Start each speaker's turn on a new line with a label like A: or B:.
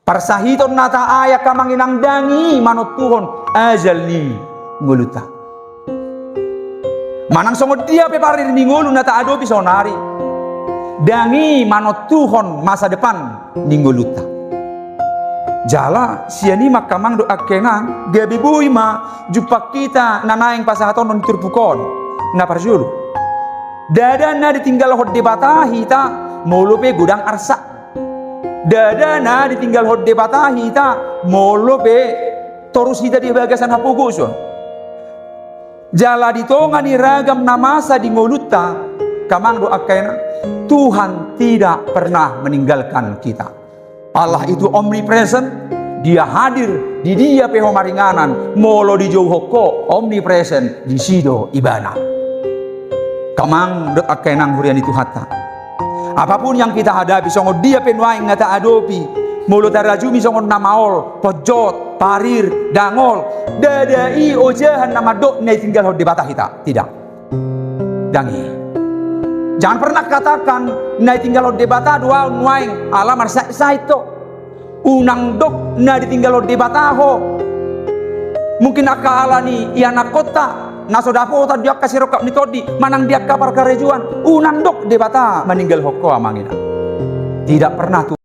A: Parsahiton nata ayak kamanginang dangi manot Tuhon azali nguluta. Manang songod dia peparir ningulu nata adopi sonari. Dangi manot Tuhon masa depan ninguluta. Jala siani makamang do akenang gabi bui ma jupak kita nanaing pasahaton non turpukon na parjulu. Dada na ditinggal hot debata hita molupe gudang arsa. Dada na ditinggal hot debata hita molupe torus hita di bagasan hapuguson. Jala ditonga ni ragam namasa di mulutta kamang do akenang Tuhan tidak pernah meninggalkan kita. Allah itu omnipresent, dia hadir di dia peho maringanan, molo di jauh hoko omnipresent di sido ibana. Kamang dot akenang hurian itu hatta. Apapun yang kita hadapi, songo dia penuaing ngata adopi, molo tarajumi songo namaol, pojot, parir, dangol, dadai ojahan nama dok nai tinggal hod debata kita. Tidak. Dangi. Jangan pernah katakan nai tinggal debata dua nuaing alamar sa itu unang dok na ditinggal debata ho mungkin akala ni iana kota nasodapo ta dia kasih rokap ni todi manang dia kapar karejuan unang dok debata meninggal hoko amangina. Tidak pernah Tuhan